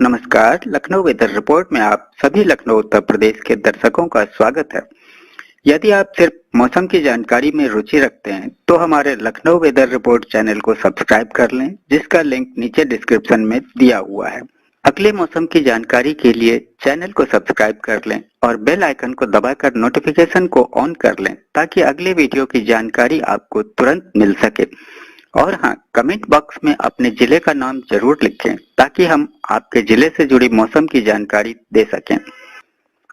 नमस्कार, Lucknow weather report में आप सभी लखनऊ उत्तर प्रदेश के दर्शकों का स्वागत है। यदि आप सिर्फ मौसम की जानकारी में रुचि रखते हैं तो हमारे लखनऊ वेदर रिपोर्ट चैनल को सब्सक्राइब कर लें, जिसका लिंक नीचे डिस्क्रिप्शन में दिया हुआ है। अगले मौसम की जानकारी के लिए चैनल को सब्सक्राइब कर लें और बेल आइकन को दबाकर नोटिफिकेशन को ऑन कर लें ताकि अगले वीडियो की जानकारी आपको तुरंत मिल सके। और हाँ, कमेंट बॉक्स में अपने जिले का नाम जरूर लिखें ताकि हम आपके जिले से जुड़ी मौसम की जानकारी दे सकें।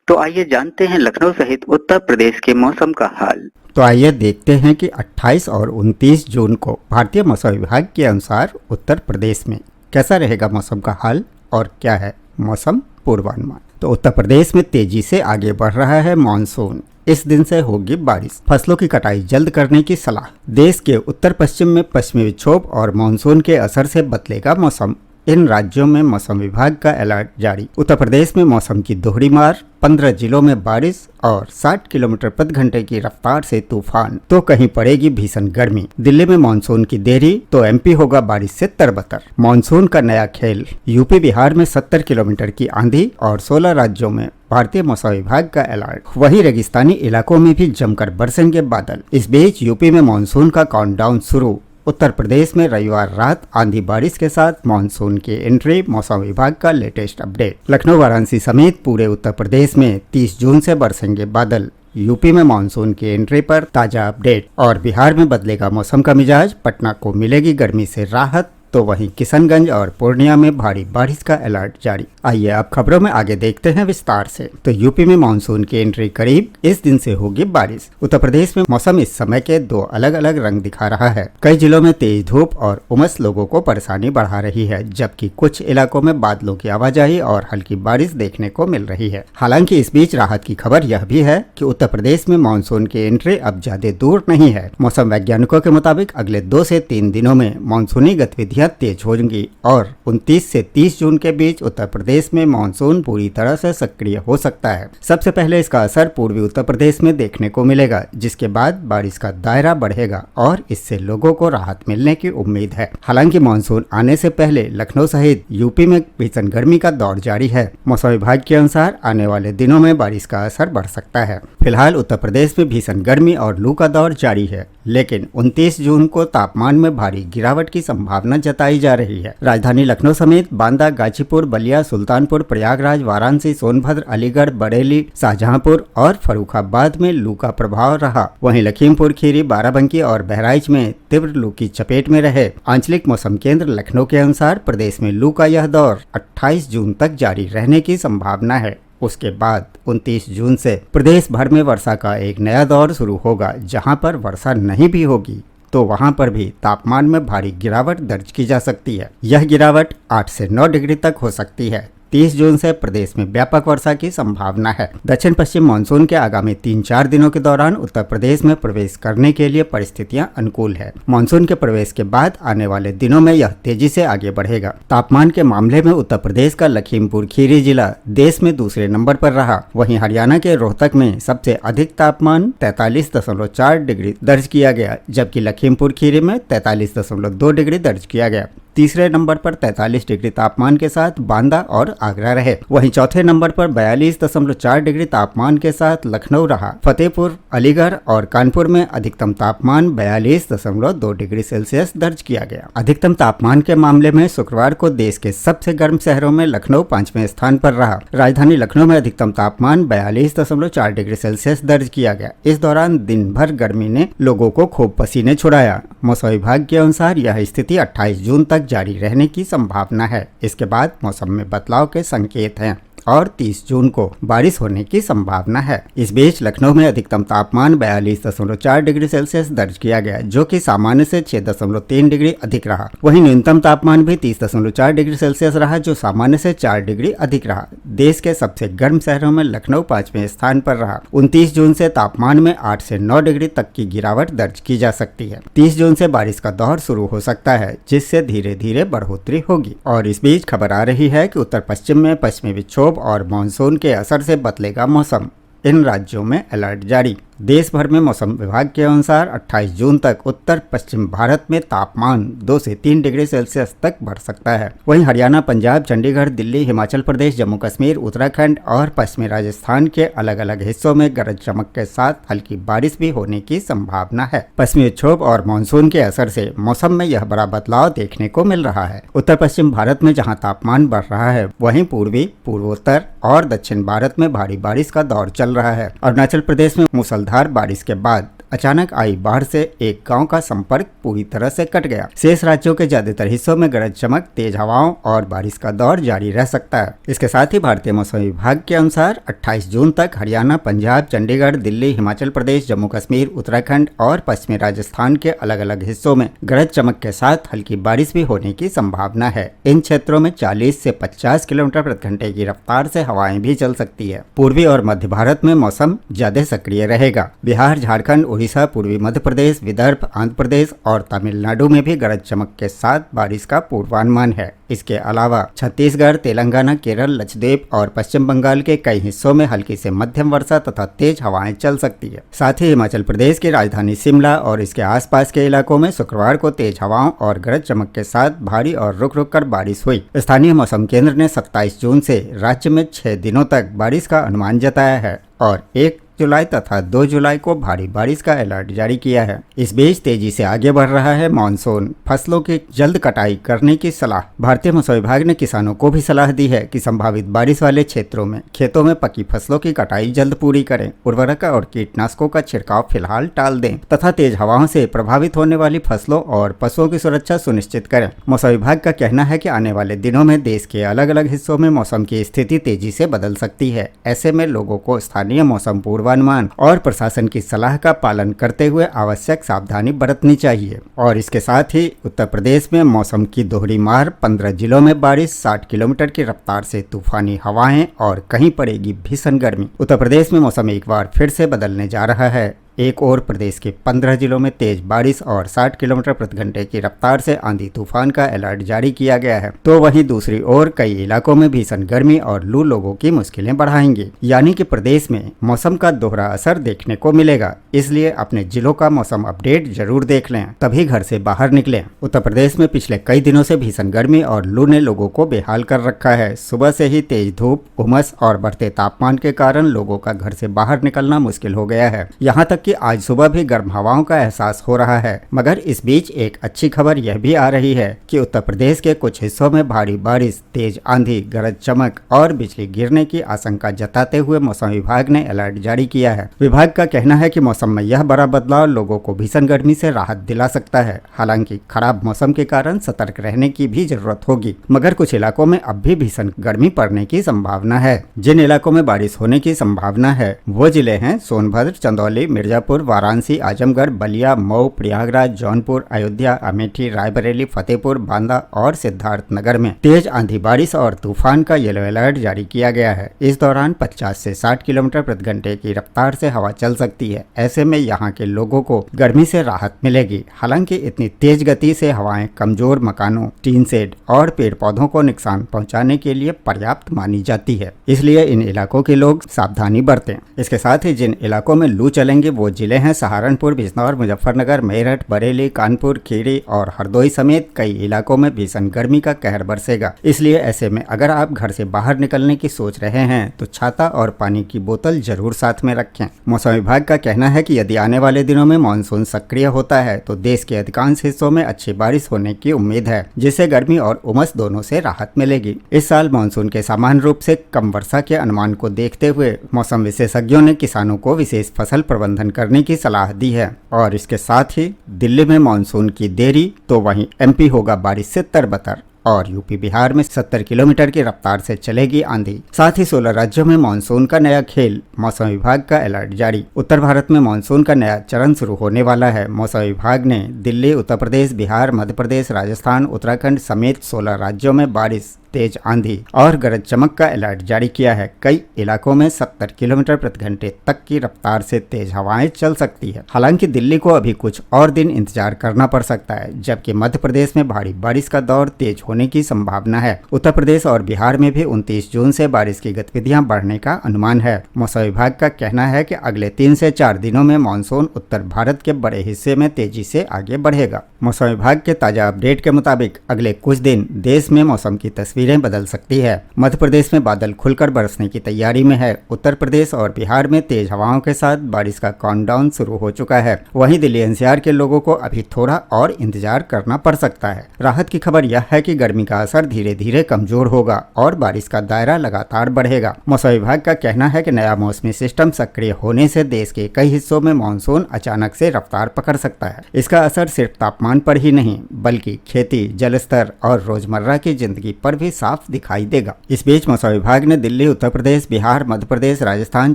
तो आइए जानते हैं लखनऊ सहित उत्तर प्रदेश के मौसम का हाल। तो आइए देखते हैं कि 28 और 29 जून को भारतीय मौसम विभाग के अनुसार उत्तर प्रदेश में कैसा रहेगा मौसम का हाल और क्या है मौसम पूर्वानुमान। तो उत्तर प्रदेश में तेजी से आगे बढ़ रहा है मानसून। इस दिन से होगी बारिश, फसलों की कटाई जल्द करने की सलाह। देश के उत्तर पश्चिम में पश्चिमी विक्षोभ और मानसून के असर से बदलेगा मौसम। इन राज्यों में मौसम विभाग का अलर्ट जारी। उत्तर प्रदेश में मौसम की दोहरी मार, 15 जिलों में बारिश और 60 किलोमीटर प्रति घंटे की रफ्तार से तूफान, तो कहीं पड़ेगी भीषण गर्मी। दिल्ली में मानसून की देरी तो एमपी होगा बारिश से तरबतर। मानसून का नया खेल, यूपी बिहार में 70 किलोमीटर की आंधी और 16 राज्यों में भारतीय मौसम विभाग का अलर्ट। वहीं रेगिस्तानी इलाकों में भी जमकर बरसेंगे बादल। इस बीच यूपी में मानसून का काउंटडाउन शुरू। उत्तर प्रदेश में रविवार रात आंधी बारिश के साथ मानसून की एंट्री, मौसम विभाग का लेटेस्ट अपडेट। लखनऊ, वाराणसी समेत पूरे उत्तर प्रदेश में 30 जून से बरसेंगे बादल। यूपी में मानसून की एंट्री पर ताजा अपडेट। और बिहार में बदलेगा मौसम का मिजाज, पटना को मिलेगी गर्मी से राहत, तो वहीं किशनगंज और पूर्णिया में भारी बारिश का अलर्ट जारी। आइए अब खबरों में आगे देखते हैं विस्तार से। तो यूपी में मानसून की एंट्री करीब, इस दिन से होगी बारिश। उत्तर प्रदेश में मौसम इस समय के दो अलग अलग रंग दिखा रहा है। कई जिलों में तेज धूप और उमस लोगों को परेशानी बढ़ा रही है, जबकि कुछ इलाकों में बादलों की आवाजाही और हल्की बारिश देखने को मिल रही है। हालांकि इस बीच राहत की खबर यह भी है कि उत्तर प्रदेश में मानसून की एंट्री अब ज्यादा दूर नहीं है। मौसम वैज्ञानिकों के मुताबिक अगले 2 से 3 दिनों में मानसूनी गतिविधियां तेज होंगी और 29 से 30 जून के बीच उत्तर प्रदेश में मानसून पूरी तरह से सक्रिय हो सकता है। सबसे पहले इसका असर पूर्वी उत्तर प्रदेश में देखने को मिलेगा, जिसके बाद बारिश का दायरा बढ़ेगा और इससे लोगों को राहत मिलने की उम्मीद है। हालांकि मानसून आने से पहले लखनऊ सहित यूपी में भीषण गर्मी का दौर जारी है। मौसम विभाग के अनुसार आने वाले दिनों में बारिश का असर बढ़ सकता है। फिलहाल उत्तर प्रदेश में भीषण गर्मी और लू का दौर जारी है, लेकिन 29 जून को तापमान में भारी गिरावट की संभावना जताई जा रही है। राजधानी लखनऊ समेत बांदा, गाजीपुर, बलिया, सुल्तानपुर, प्रयागराज, वाराणसी, सोनभद्र, अलीगढ़, बरेली, शाहजहांपुर और फर्रुखाबाद में लू का प्रभाव रहा। वहीं लखीमपुर खीरी, बाराबंकी और बहराइच में तीव्र लू की चपेट में रहे। आंचलिक मौसम केंद्र लखनऊ के अनुसार प्रदेश में लू का यह दौर 28 जून तक जारी रहने की संभावना है। उसके बाद 29 जून से प्रदेश भर में वर्षा का एक नया दौर शुरू होगा। जहां पर वर्षा नहीं भी होगी तो वहां पर भी तापमान में भारी गिरावट दर्ज की जा सकती है। यह गिरावट 8 से 9 डिग्री तक हो सकती है। 30 जून से प्रदेश में व्यापक वर्षा की संभावना है। दक्षिण पश्चिम मानसून के आगामी 3-4 दिनों के दौरान उत्तर प्रदेश में प्रवेश करने के लिए परिस्थितियां अनुकूल है। मानसून के प्रवेश के बाद आने वाले दिनों में यह तेजी से आगे बढ़ेगा। तापमान के मामले में उत्तर प्रदेश का लखीमपुर खीरी जिला देश में दूसरे नंबर पर रहा। वहीं हरियाणा के रोहतक में सबसे अधिक तापमान 43.4 डिग्री दर्ज किया गया, जबकि लखीमपुर खीरी में 43.2 डिग्री दर्ज किया गया। तीसरे नंबर पर 43 डिग्री तापमान के साथ बांदा और आगरा रहे। वहीं चौथे नंबर पर 42.4 डिग्री तापमान के साथ लखनऊ रहा। फतेहपुर, अलीगढ़ और कानपुर में अधिकतम तापमान 42.2 डिग्री सेल्सियस दर्ज किया गया। अधिकतम तापमान के मामले में शुक्रवार को देश के सबसे गर्म शहरों में लखनऊ 5वें स्थान पर रहा। राजधानी लखनऊ में अधिकतम तापमान 42.4 डिग्री सेल्सियस दर्ज किया गया। इस दौरान दिन भर गर्मी ने लोगों को खूब पसीने छुड़ाया। मौसम विभाग के अनुसार यह स्थिति 28 जून तक जारी रहने की संभावना है। इसके बाद मौसम में बदलाव के संकेत हैं और 30 जून को बारिश होने की संभावना है। इस बीच लखनऊ में अधिकतम तापमान 42.4 डिग्री सेल्सियस दर्ज किया गया, जो कि सामान्य से 6.3 डिग्री अधिक रहा। वहीं न्यूनतम तापमान भी 30.4 डिग्री सेल्सियस रहा, जो सामान्य से 4 डिग्री अधिक रहा। देश के सबसे गर्म शहरों में लखनऊ 5वें स्थान पर रहा। 29 जून से तापमान में 8 से 9 डिग्री तक की गिरावट दर्ज की जा सकती है। 30 जून से बारिश का दौर शुरू हो सकता है, जिससे धीरे धीरे बढ़ोतरी होगी। और इस बीच खबर आ रही है कि उत्तर पश्चिम में पश्चिमी विक्षोभ और मानसून के असर से बदलेगा मौसम। इन राज्यों में अलर्ट जारी। देश भर में मौसम विभाग के अनुसार 28 जून तक उत्तर पश्चिम भारत में तापमान 2 से 3 डिग्री सेल्सियस तक बढ़ सकता है। वहीं हरियाणा, पंजाब, चंडीगढ़, दिल्ली, हिमाचल प्रदेश, जम्मू कश्मीर, उत्तराखंड और पश्चिमी राजस्थान के अलग अलग हिस्सों में गरज चमक के साथ हल्की बारिश भी होने की संभावना है। पश्चिमी विक्षोभ और मानसून के असर से मौसम में यह बड़ा बदलाव देखने को मिल रहा है। उत्तर पश्चिम भारत में जहां तापमान बढ़ रहा है, वहीं पूर्वी, पूर्वोत्तर और दक्षिण भारत में भारी बारिश का दौर चल रहा है। अरुणाचल प्रदेश में मूसलाधार बारिश के बाद अचानक आई बाढ़ से एक गांव का संपर्क पूरी तरह से कट गया। शेष राज्यों के ज्यादातर हिस्सों में गरज चमक, तेज हवाओं और बारिश का दौर जारी रह सकता है। इसके साथ ही भारतीय मौसम विभाग के अनुसार 28 जून तक हरियाणा, पंजाब, चंडीगढ़, दिल्ली, हिमाचल प्रदेश, जम्मू कश्मीर, उत्तराखंड और पश्चिमी राजस्थान के अलग अलग हिस्सों में गरज चमक के साथ हल्की बारिश भी होने की संभावना है। इन क्षेत्रों में 40 से 50 किलोमीटर प्रति घंटे की रफ्तार से हवाएं भी चल सकती है। पूर्वी और मध्य भारत में मौसम ज्यादा सक्रिय रहेगा। बिहार, झारखंड, उड़ीसा, पूर्वी मध्य प्रदेश, विदर्भ, आंध्र प्रदेश और तमिलनाडु में भी गरज चमक के साथ बारिश का पूर्वानुमान है। इसके अलावा छत्तीसगढ़, तेलंगाना, केरल, लक्षद्वीप और पश्चिम बंगाल के कई हिस्सों में हल्की से मध्यम वर्षा तथा तेज हवाएं चल सकती है। साथ ही हिमाचल प्रदेश की राजधानी शिमला और इसके आसपास के इलाकों में शुक्रवार को तेज हवाओं और गरज चमक के साथ भारी और रुक रुक कर बारिश हुई। स्थानीय मौसम केंद्र ने 27 जून से राज्य में 6 दिनों तक बारिश का अनुमान जताया है और 1 जुलाई तथा 2 जुलाई को भारी बारिश का अलर्ट जारी किया है। इस बीच तेजी से आगे बढ़ रहा है मानसून। फसलों की जल्द कटाई करने की सलाह। भारतीय मौसम विभाग ने किसानों को भी सलाह दी है कि संभावित बारिश वाले क्षेत्रों में खेतों में पकी फसलों की कटाई जल्द पूरी करें, उर्वरक और कीटनाशकों का छिड़काव फिलहाल टाल दें तथा तेज हवाओं से प्रभावित होने वाली फसलों और पशुओं की सुरक्षा सुनिश्चित करें। मौसम विभाग का कहना है कि आने वाले दिनों में देश के अलग अलग हिस्सों में मौसम की स्थिति तेजी से बदल सकती है। ऐसे में लोगों को स्थानीय मौसम पूर्वानुमान और प्रशासन की सलाह का पालन करते हुए आवश्यक सावधानी बरतनी चाहिए। और इसके साथ ही उत्तर प्रदेश में मौसम की दोहरी मार, 15 जिलों में बारिश, 60 किलोमीटर की रफ्तार से तूफानी हवाएं और कहीं पड़ेगी भीषण गर्मी। उत्तर प्रदेश में मौसम एक बार फिर से बदलने जा रहा है। एक और प्रदेश के 15 जिलों में तेज बारिश और 60 किलोमीटर प्रति घंटे की रफ्तार से आंधी तूफान का अलर्ट जारी किया गया है, तो वहीं दूसरी ओर कई इलाकों में भीषण गर्मी और लू लोगों की मुश्किलें बढ़ाएंगी। यानी कि प्रदेश में मौसम का दोहरा असर देखने को मिलेगा। इसलिए अपने जिलों का मौसम अपडेट जरूर देख लें, तभी घर से बाहर निकलें। उत्तर प्रदेश में पिछले कई दिनों से भीषण गर्मी और लू ने लोगों को बेहाल कर रखा है। सुबह से ही तेज धूप, उमस और बढ़ते तापमान के कारण लोगों का घर से बाहर निकलना मुश्किल हो गया है। यहाँ तक कि आज सुबह भी गर्म हवाओं का एहसास हो रहा है। मगर इस बीच एक अच्छी खबर यह भी आ रही है कि उत्तर प्रदेश के कुछ हिस्सों में भारी बारिश, तेज आंधी, गरज चमक और बिजली गिरने की आशंका जताते हुए मौसम विभाग ने अलर्ट जारी किया है। विभाग का कहना है कि मौसम में यह बड़ा बदलाव लोगों को भीषण गर्मी से राहत दिला सकता है। हालांकि खराब मौसम के कारण सतर्क रहने की भी जरूरत होगी, मगर कुछ इलाकों में अब भी भीषण गर्मी पड़ने की संभावना है। जिन इलाकों में बारिश होने की संभावना है वो जिले हैं सोनभद्र, चंदौली, मिर्जापुर, वाराणसी, आजमगढ़, बलिया, मऊ, प्रयागराज, जौनपुर, अयोध्या, अमेठी, रायबरेली, फतेहपुर, बांदा और सिद्धार्थनगर में तेज आंधी, बारिश और तूफान का येलो अलर्ट जारी किया गया है। इस दौरान 50 से 60 किलोमीटर प्रति घंटे की रफ्तार से हवा चल सकती है। ऐसे में यहाँ के लोगों को गर्मी से राहत मिलेगी। हालांकि इतनी तेज गति से हवाएं कमजोर मकानों, टीन शेड और पेड़ पौधों को नुकसान पहुँचाने के लिए पर्याप्त मानी जाती है। इसलिए इन इलाकों के लोग सावधानी बरतें। इसके साथ ही जिन इलाकों में लू चलेंगे वो जिले हैं सहारनपुर, बिजनौर, मुजफ्फरनगर, मेरठ, बरेली, कानपुर, खीरी और हरदोई समेत कई इलाकों में भीषण गर्मी का कहर बरसेगा। इसलिए ऐसे में अगर आप घर से बाहर निकलने की सोच रहे हैं तो छाता और पानी की बोतल जरूर साथ में रखें। मौसम विभाग का कहना है कि यदि आने वाले दिनों में मानसून सक्रिय होता है तो देश के अधिकांश हिस्सों में अच्छी बारिश होने की उम्मीद है, जिससे गर्मी और उमस दोनों से राहत मिलेगी। इस साल मानसून के सामान्य रूप से कम वर्षा के अनुमान को देखते हुए मौसम विशेषज्ञों ने किसानों को विशेष फसल प्रबंधन करने की सलाह दी है। और इसके साथ ही दिल्ली में मानसून की देरी तो वहीं एमपी होगा बारिश से तरबतर और यूपी बिहार में 70 किलोमीटर की रफ्तार से चलेगी आंधी। साथ ही 16 राज्यों में मानसून का नया खेल, मौसम विभाग का अलर्ट जारी। उत्तर भारत में मानसून का नया चरण शुरू होने वाला है। मौसम विभाग ने दिल्ली, उत्तर प्रदेश, बिहार, मध्य प्रदेश, राजस्थान, उत्तराखंड समेत 16 राज्यों में बारिश तेज आंधी और गरज चमक का अलर्ट जारी किया है। कई इलाकों में 70 किलोमीटर प्रति घंटे तक की रफ्तार से तेज हवाएं चल सकती है। हालांकि दिल्ली को अभी कुछ और दिन इंतजार करना पड़ सकता है, जबकि मध्य प्रदेश में भारी बारिश का दौर तेज होने की संभावना है। उत्तर प्रदेश और बिहार में भी 29 जून से बारिश की गतिविधियां बढ़ने का अनुमान है। मौसम विभाग का कहना है कि अगले 3 से 4 दिनों में मानसून उत्तर भारत के बड़े हिस्से में तेजी से आगे बढ़ेगा। मौसम विभाग के ताजा अपडेट के मुताबिक अगले कुछ दिन देश में मौसम की तस्वीरें बदल सकती है। मध्य प्रदेश में बादल खुलकर बरसने की तैयारी में है। उत्तर प्रदेश और बिहार में तेज हवाओं के साथ बारिश का काउंटडाउन शुरू हो चुका है। वहीं दिल्ली एनसीआर के लोगों को अभी थोड़ा और इंतजार करना पड़ सकता है। राहत की खबर यह है कि गर्मी का असर धीरे धीरे कमजोर होगा और बारिश का दायरा लगातार बढ़ेगा। मौसम विभाग का कहना है कि नया मौसमी सिस्टम सक्रिय होने से देश के कई हिस्सों में मानसून अचानक से रफ्तार पकड़ सकता है। इसका असर सिर्फ तापमान पर ही नहीं बल्कि खेती, जलस्तर और रोजमर्रा की जिंदगी पर भी साफ दिखाई देगा। इस बीच मौसम विभाग ने दिल्ली, उत्तर प्रदेश, बिहार, मध्य प्रदेश, राजस्थान,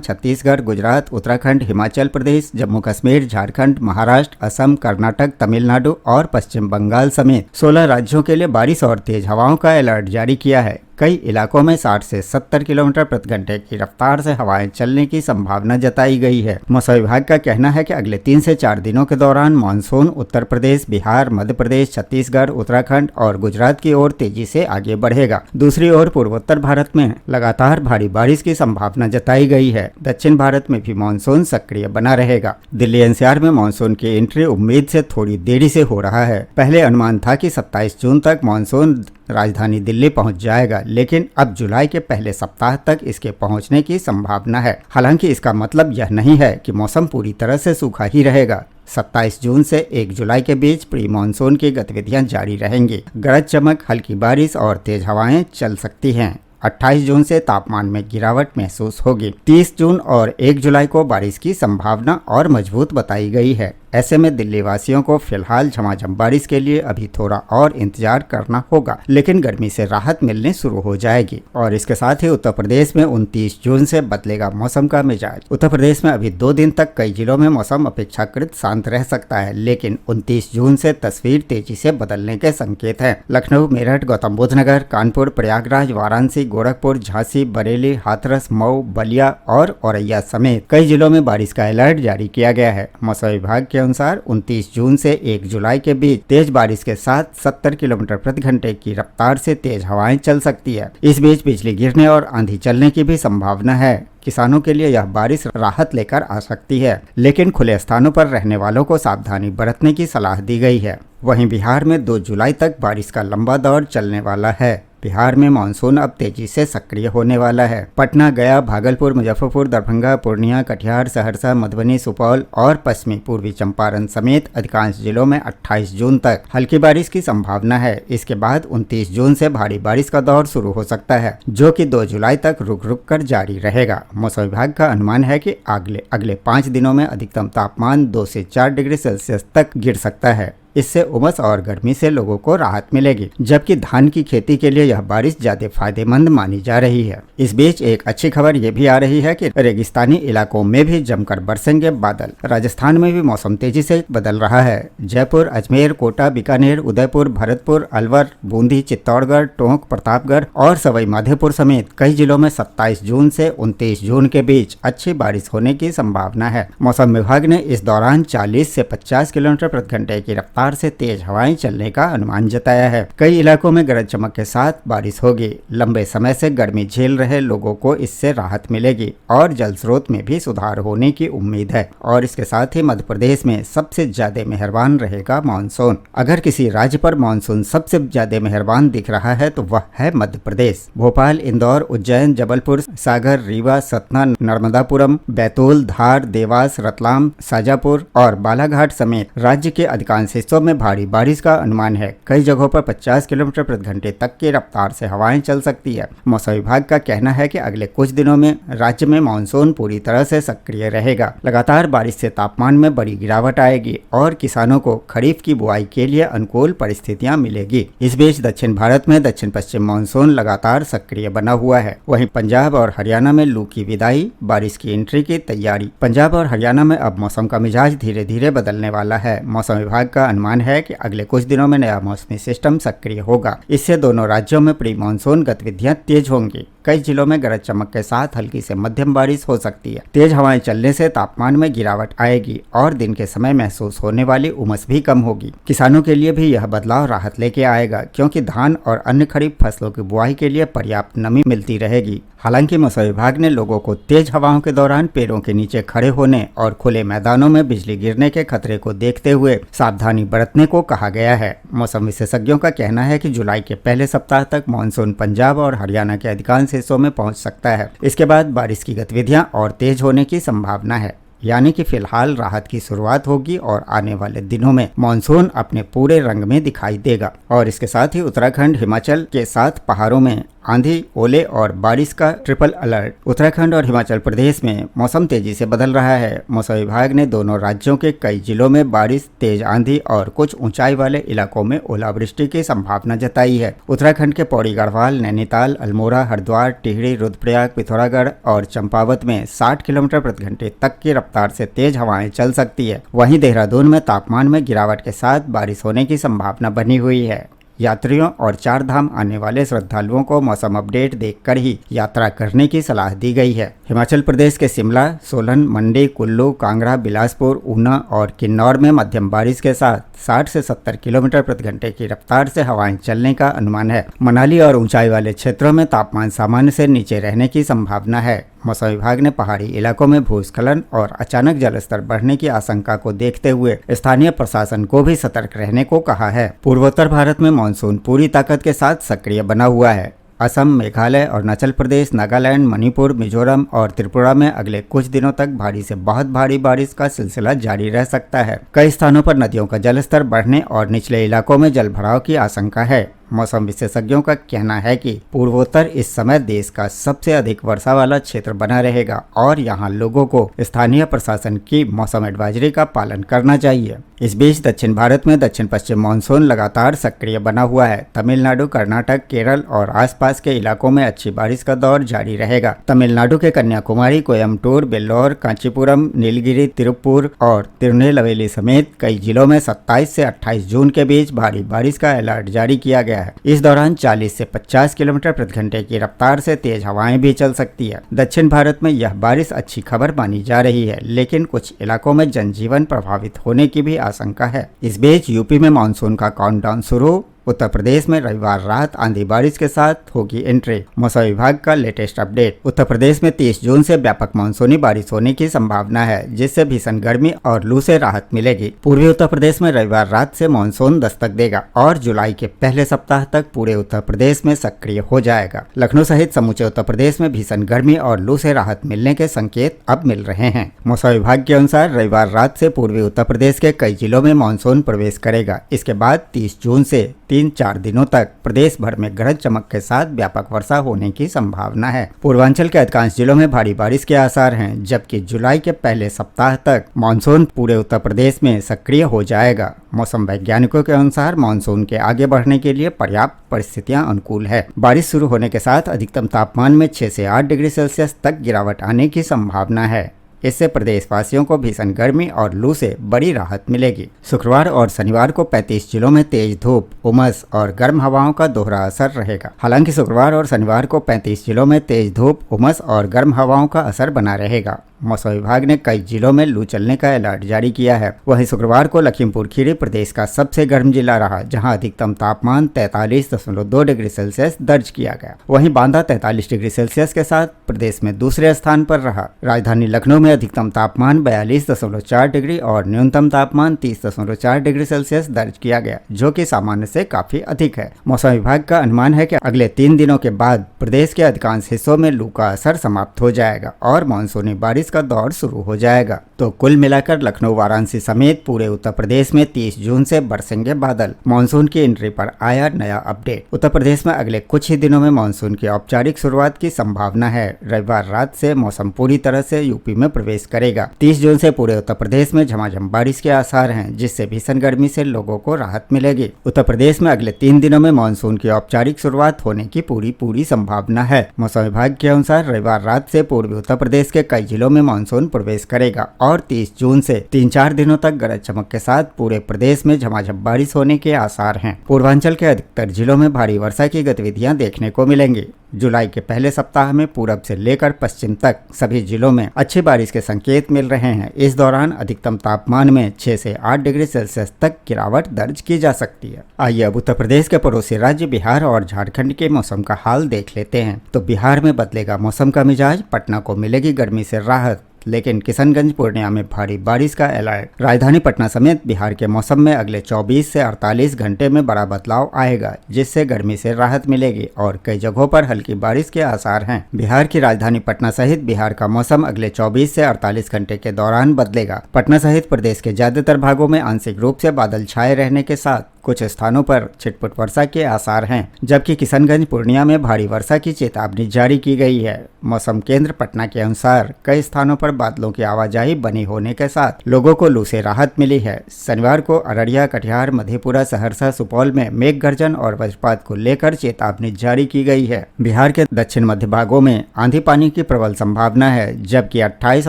छत्तीसगढ़, गुजरात, उत्तराखंड, हिमाचल प्रदेश, जम्मू कश्मीर, झारखंड, महाराष्ट्र, असम, कर्नाटक, तमिलनाडु और पश्चिम बंगाल समेत 16 राज्यों के लिए बारिश और तेज हवाओं का अलर्ट जारी किया है। कई इलाकों में 60 से 70 किलोमीटर प्रति घंटे की रफ्तार से हवाएं चलने की संभावना जताई गई है। मौसम विभाग का कहना है कि अगले 3 से 4 दिनों के दौरान मानसून उत्तर प्रदेश, बिहार, मध्य प्रदेश, छत्तीसगढ़, उत्तराखंड और गुजरात की ओर तेजी से आगे बढ़ेगा। दूसरी ओर पूर्वोत्तर भारत में लगातार भारी बारिश की संभावना जताई गई है। दक्षिण भारत में भी मानसून सक्रिय बना रहेगा। दिल्ली एनसीआर में मानसून की एंट्री उम्मीद से थोड़ी देरी से हो रहा है। पहले अनुमान था कि 27 जून तक मानसून राजधानी दिल्ली पहुंच जाएगा, लेकिन अब जुलाई के पहले सप्ताह तक इसके पहुंचने की संभावना है। हालांकि इसका मतलब यह नहीं है कि मौसम पूरी तरह से सूखा ही रहेगा। 27 जून से 1 जुलाई के बीच प्री मानसून की गतिविधियां जारी रहेंगी। गरज चमक, हल्की बारिश और तेज हवाएं चल सकती हैं। 28 जून से तापमान में गिरावट महसूस होगी। 30 जून और 1 जुलाई को बारिश की संभावना और मजबूत बताई गई है। ऐसे में दिल्ली वासियों को फिलहाल झमाझम बारिश के लिए अभी थोड़ा और इंतजार करना होगा, लेकिन गर्मी से राहत मिलने शुरू हो जाएगी। और इसके साथ ही उत्तर प्रदेश में 29 जून से बदलेगा मौसम का मिजाज। उत्तर प्रदेश में अभी 2 दिन तक कई जिलों में मौसम अपेक्षाकृत शांत रह सकता है, लेकिन 29 जून से तस्वीर तेजी से बदलने के संकेत हैं। लखनऊ, मेरठ, गौतम बुद्ध नगर, कानपुर, प्रयागराज, वाराणसी, गोरखपुर, झांसी, बरेली, हाथरस, मऊ, बलिया और औरैया समेत कई जिलों में बारिश का अलर्ट जारी किया गया है। मौसम विभाग के अनुसार 29 जून से 1 जुलाई के बीच तेज बारिश के साथ 70 किलोमीटर प्रति घंटे की रफ्तार से तेज हवाएं चल सकती है। इस बीच बिजली गिरने और आंधी चलने की भी संभावना है। किसानों के लिए यह बारिश राहत लेकर आ सकती है, लेकिन खुले स्थानों पर रहने वालों को सावधानी बरतने की सलाह दी गई है। वहीं बिहार में 2 जुलाई तक बारिश का लंबा दौर चलने वाला है। बिहार में मानसून अब तेजी से सक्रिय होने वाला है। पटना, गया, भागलपुर, मुजफ्फरपुर, दरभंगा, पूर्णिया, कटिहार, सहरसा, मधुबनी, सुपौल और पश्चिमी पूर्वी चंपारण समेत अधिकांश जिलों में 28 जून तक हल्की बारिश की संभावना है। इसके बाद 29 जून से भारी बारिश का दौर शुरू हो सकता है, जो कि 2 जुलाई तक रुक रुक कर जारी रहेगा। मौसम विभाग का अनुमान है कि अगले 5 दिनों में अधिकतम तापमान 2 से 4 डिग्री सेल्सियस तक गिर सकता है। इससे उमस और गर्मी से लोगों को राहत मिलेगी, जबकि धान की खेती के लिए यह बारिश ज्यादा फायदेमंद मानी जा रही है। इस बीच एक अच्छी खबर ये भी आ रही है कि रेगिस्तानी इलाकों में भी जमकर बरसेंगे बादल। राजस्थान में भी मौसम तेजी से बदल रहा है। जयपुर, अजमेर, कोटा, बीकानेर, उदयपुर, भरतपुर, अलवर, बूंदी, चित्तौड़गढ़, टोंक, प्रतापगढ़ और सवाई माधोपुर समेत कई जिलों में 27 जून से 29 जून के बीच अच्छी बारिश होने की संभावना है। मौसम विभाग ने इस दौरान 40 से 50 किलोमीटर प्रति घंटे की रफ्तार से तेज हवाएं चलने का अनुमान जताया है। कई इलाकों में गरज चमक के साथ बारिश होगी। लंबे समय से गर्मी झेल रहे लोगों को इससे राहत मिलेगी और जल स्रोत में भी सुधार होने की उम्मीद है। और इसके साथ ही मध्य प्रदेश में सबसे ज्यादा मेहरबान रहेगा मानसून। अगर किसी राज्य पर मानसून सबसे ज्यादा मेहरबान दिख रहा है तो वह है मध्य प्रदेश। भोपाल, इंदौर, उज्जैन, जबलपुर, सागर, रीवा, सतना, नर्मदापुरम, बैतूल, धार, देवास, रतलाम, शाजापुर और बालाघाट समेत राज्य के अधिकांश हिस्सों में भारी बारिश का अनुमान है। कई जगहों पर 50 किलोमीटर प्रति घंटे तक की रफ्तार से हवाएं चल सकती है। मौसम विभाग का कहना है कि अगले कुछ दिनों में राज्य में मानसून पूरी तरह से सक्रिय रहेगा। लगातार बारिश से तापमान में बड़ी गिरावट आएगी और किसानों को खरीफ की बुआई के लिए अनुकूल परिस्थितियां मिलेगी। इस बीच दक्षिण भारत में दक्षिण पश्चिम मानसून लगातार सक्रिय बना हुआ है। वहीं पंजाब और हरियाणा में लू की विदाई, बारिश की एंट्री की तैयारी। पंजाब और हरियाणा में अब मौसम का मिजाज धीरे धीरे बदलने वाला है। मौसम विभाग का अनुमान अनुमान है कि अगले कुछ दिनों में नया मौसमी सिस्टम सक्रिय होगा। इससे दोनों राज्यों में प्री मानसून गतिविधियां तेज होंगी। कई जिलों में गरज चमक के साथ हल्की से मध्यम बारिश हो सकती है। तेज हवाएं चलने से तापमान में गिरावट आएगी और दिन के समय महसूस होने वाली उमस भी कम होगी। किसानों के लिए भी यह बदलाव राहत लेके आएगा, क्योंकि धान और अन्य खरीफ फसलों की बुआई के लिए पर्याप्त नमी मिलती रहेगी। हालांकि मौसम विभाग ने लोगों को तेज हवाओं के दौरान पेड़ों के नीचे खड़े होने और खुले मैदानों में बिजली गिरने के खतरे को देखते हुए सावधानी बरतने को कहा गया है। मौसम विशेषज्ञों का कहना है कि जुलाई के पहले सप्ताह तक मानसून पंजाब और हरियाणा के अधिकांश हिस्सों में पहुंच सकता है। इसके बाद बारिश की गतिविधियां और तेज होने की संभावना है, यानी कि फिलहाल राहत की शुरुआत होगी और आने वाले दिनों में मानसून अपने पूरे रंग में दिखाई देगा। और इसके साथ ही उत्तराखंड, हिमाचल के साथ पहाड़ों में आंधी, ओले और बारिश का ट्रिपल अलर्ट। उत्तराखंड और हिमाचल प्रदेश में मौसम तेजी से बदल रहा है। मौसम विभाग ने दोनों राज्यों के कई जिलों में बारिश, तेज आंधी और कुछ ऊंचाई वाले इलाकों में ओलावृष्टि की संभावना जताई है। उत्तराखंड के पौड़ी गढ़वाल, नैनीताल, अल्मोड़ा, हरिद्वार, टिहरी, रुद्रप्रयाग, पिथौरागढ़ और चंपावत में 60 किलोमीटर प्रति घंटे तक की रफ्तार से तेज हवाएं चल सकती है। वहीं देहरादून में तापमान में गिरावट के साथ बारिश होने की संभावना बनी हुई है। यात्रियों और चार धाम आने वाले श्रद्धालुओं को मौसम अपडेट देखकर ही यात्रा करने की सलाह दी गई है। हिमाचल प्रदेश के शिमला, सोलन, मंडी, कुल्लू, कांगड़ा, बिलासपुर, ऊना और किन्नौर में मध्यम बारिश के साथ 60 से 70 किलोमीटर प्रति घंटे की रफ्तार से हवाएं चलने का अनुमान है। मनाली और ऊंचाई वाले क्षेत्रों में तापमान सामान्य से नीचे रहने की संभावना है। मौसम विभाग ने पहाड़ी इलाकों में भूस्खलन और अचानक जलस्तर बढ़ने की आशंका को देखते हुए स्थानीय प्रशासन को भी सतर्क रहने को कहा है। पूर्वोत्तर भारत में मानसून पूरी ताकत के साथ सक्रिय बना हुआ है। असम, मेघालय, अरुणाचल प्रदेश, नागालैंड, मणिपुर, मिजोरम और त्रिपुरा में अगले कुछ दिनों तक भारी से बहुत भारी बारिश का सिलसिला जारी रह सकता है। कई स्थानों पर नदियों का जलस्तर बढ़ने और निचले इलाकों में जलभराव की आशंका है। मौसम विशेषज्ञों का कहना है कि पूर्वोत्तर इस समय देश का सबसे अधिक वर्षा वाला क्षेत्र बना रहेगा और यहाँ लोगों को स्थानीय प्रशासन की मौसम एडवाइजरी का पालन करना चाहिए। इस बीच दक्षिण भारत में दक्षिण पश्चिम मानसून लगातार सक्रिय बना हुआ है। तमिलनाडु, कर्नाटक, केरल और आसपास के इलाकों में अच्छी बारिश का दौर जारी रहेगा। तमिलनाडु के कन्याकुमारी, कोयम्बटूर, वेल्लोर, कांचीपुरम, नीलगिरी, तिरुप्पुर और तिरुनेलवेली समेत कई जिलों में 27 से 28 जून के बीच भारी बारिश का अलर्ट जारी किया गया है। इस दौरान 40 से 50 किलोमीटर प्रति घंटे की रफ्तार से तेज हवाएं भी चल सकती है। दक्षिण भारत में यह बारिश अच्छी खबर मानी जा रही है, लेकिन कुछ इलाकों में जनजीवन प्रभावित होने की भी आशंका है। इस बीच यूपी में मानसून का काउंटडाउन शुरू। उत्तर प्रदेश में रविवार रात आंधी बारिश के साथ होगी एंट्री। मौसम विभाग का लेटेस्ट अपडेट। उत्तर प्रदेश में 30 जून से व्यापक मानसूनी बारिश होने की संभावना है, जिससे भीषण गर्मी और लू से राहत मिलेगी। पूर्वी उत्तर प्रदेश में रविवार रात से मानसून दस्तक देगा और जुलाई के पहले सप्ताह तक पूरे उत्तर प्रदेश में सक्रिय हो जाएगा। लखनऊ सहित समूचे उत्तर प्रदेश में भीषण गर्मी और लू से राहत मिलने के संकेत अब मिल रहे हैं। मौसम विभाग के अनुसार रविवार रात से पूर्वी उत्तर प्रदेश के कई जिलों में मानसून प्रवेश करेगा। इसके बाद 30 जून से 3-4 दिनों तक प्रदेश भर में गरज चमक के साथ व्यापक वर्षा होने की संभावना है। पूर्वांचल के अधिकांश जिलों में भारी बारिश के आसार हैं, जबकि जुलाई के पहले सप्ताह तक मानसून पूरे उत्तर प्रदेश में सक्रिय हो जाएगा। मौसम वैज्ञानिकों के अनुसार मानसून के आगे बढ़ने के लिए पर्याप्त परिस्थितियां अनुकूल है। बारिश शुरू होने के साथ अधिकतम तापमान में 6 से 8 डिग्री सेल्सियस तक गिरावट आने की संभावना है। इससे प्रदेशवासियों को भीषण गर्मी और लू से बड़ी राहत मिलेगी। शुक्रवार और शनिवार को 35 जिलों में तेज धूप, उमस और गर्म हवाओं का दोहरा असर रहेगा। हालांकि शुक्रवार और शनिवार को 35 जिलों में तेज धूप, उमस और गर्म हवाओं का असर बना रहेगा। मौसम विभाग ने कई जिलों में लू चलने का अलर्ट जारी किया है। वहीं शुक्रवार को लखीमपुर खीरी प्रदेश का सबसे गर्म जिला रहा, जहां अधिकतम तापमान 43.2 डिग्री सेल्सियस दर्ज किया गया। वहीं बांदा 43 डिग्री सेल्सियस के साथ प्रदेश में दूसरे स्थान पर रहा। राजधानी लखनऊ में अधिकतम तापमान 42.4 डिग्री और न्यूनतम तापमान 30.4 डिग्री सेल्सियस दर्ज किया गया, जो कि सामान्य से काफी अधिक है। मौसम विभाग का अनुमान है कि अगले 3 दिनों के बाद प्रदेश के अधिकांश हिस्सों में लू का असर समाप्त हो जाएगा और मानसूनी बारिश का दौर शुरू हो जाएगा। तो कुल मिलाकर लखनऊ, वाराणसी समेत पूरे उत्तर प्रदेश में 30 जून से बरसेंगे बादल। मानसून की एंट्री पर आया नया अपडेट। उत्तर प्रदेश में अगले कुछ ही दिनों में मानसून की औपचारिक शुरुआत की संभावना है। रविवार रात से मौसम पूरी तरह से यूपी में प्रवेश करेगा। 30 जून से पूरे उत्तर प्रदेश में झमाझम बारिश के आसार हैं, जिससे भीषण गर्मी से लोगों को राहत मिलेगी। उत्तर प्रदेश में अगले 3 दिनों में मानसून की औपचारिक शुरुआत होने की पूरी संभावना है। मौसम विभाग के अनुसार रविवार रात से पूर्वी उत्तर प्रदेश के कई जिलों में मानसून प्रवेश करेगा और 30 जून से 3-4 दिनों तक गरज चमक के साथ पूरे प्रदेश में झमाझम बारिश होने के आसार हैं। पूर्वांचल के अधिकतर जिलों में भारी वर्षा की गतिविधियां देखने को मिलेंगी। जुलाई के पहले सप्ताह में पूरब से लेकर पश्चिम तक सभी जिलों में अच्छी बारिश के संकेत मिल रहे हैं। इस दौरान अधिकतम तापमान में 6 से 8 डिग्री सेल्सियस तक गिरावट दर्ज की जा सकती है। आइए अब उत्तर प्रदेश के पड़ोसी राज्य बिहार और झारखंड के मौसम का हाल देख लेते हैं। तो बिहार में बदलेगा मौसम का मिजाज, पटना को मिलेगी गर्मी से राहत, लेकिन किशनगंज पूर्णिया में भारी बारिश का अलर्ट। राजधानी पटना समेत बिहार के मौसम में अगले 24 से 48 घंटे में बड़ा बदलाव आएगा, जिससे गर्मी से राहत मिलेगी और कई जगहों पर हल्की बारिश के आसार हैं। बिहार की राजधानी पटना सहित बिहार का मौसम अगले 24 से 48 घंटे के दौरान बदलेगा। पटना सहित प्रदेश के ज्यादातर भागों में आंशिक रूप से बादल छाए रहने के साथ कुछ स्थानों पर छिटपुट वर्षा के आसार हैं, जबकि किशनगंज पूर्णिया में भारी वर्षा की चेतावनी जारी की गई है। मौसम केंद्र पटना के अनुसार कई स्थानों पर बादलों की आवाजाही बनी होने के साथ लोगों को लू से राहत मिली है। शनिवार को अररिया, कटिहार, मधेपुरा, सहरसा, सुपौल में मेघ गर्जन और वज्रपात को लेकर चेतावनी जारी की गई है। बिहार के दक्षिण मध्य भागों में आंधी पानी की प्रबल संभावना है, जबकि 28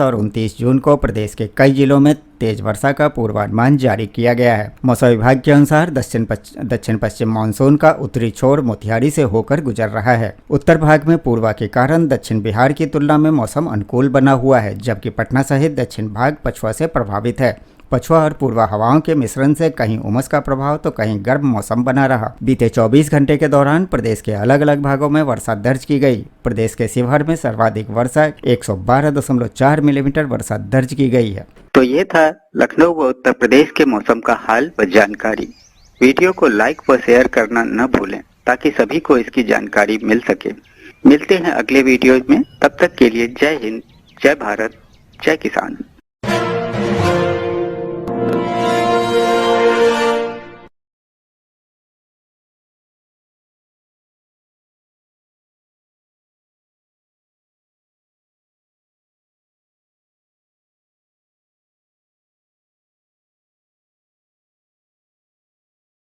और 29 जून को प्रदेश के कई जिलों में तेज वर्षा का पूर्वानुमान जारी किया गया है। मौसम विभाग के अनुसार दक्षिण पश्चिम मानसून का उत्तरी छोर मोतिहारी से होकर गुजर रहा है। उत्तर भाग में पूर्वा के कारण दक्षिण बिहार की तुलना में मौसम अनुकूल बना हुआ है, जबकि पटना सहित दक्षिण भाग पछुआ से प्रभावित है। पछुआ और पूर्वा हवाओं के मिश्रण से कहीं उमस का प्रभाव तो कहीं गर्म मौसम बना रहा। बीते 24 घंटे के दौरान प्रदेश के अलग अलग भागों में वर्षा दर्ज की गई। प्रदेश के शिवहर में सर्वाधिक वर्षा 112.4 मिलीमीटर वर्षा दर्ज की गई है। तो ये था लखनऊ व उत्तर प्रदेश के मौसम का हाल व जानकारी। वीडियो को लाइक व शेयर करना न भूलें ताकि सभी को इसकी जानकारी मिल सके। मिलते हैं अगले वीडियो में, तब तक के लिए जय हिंद, जय भारत, जय किसान।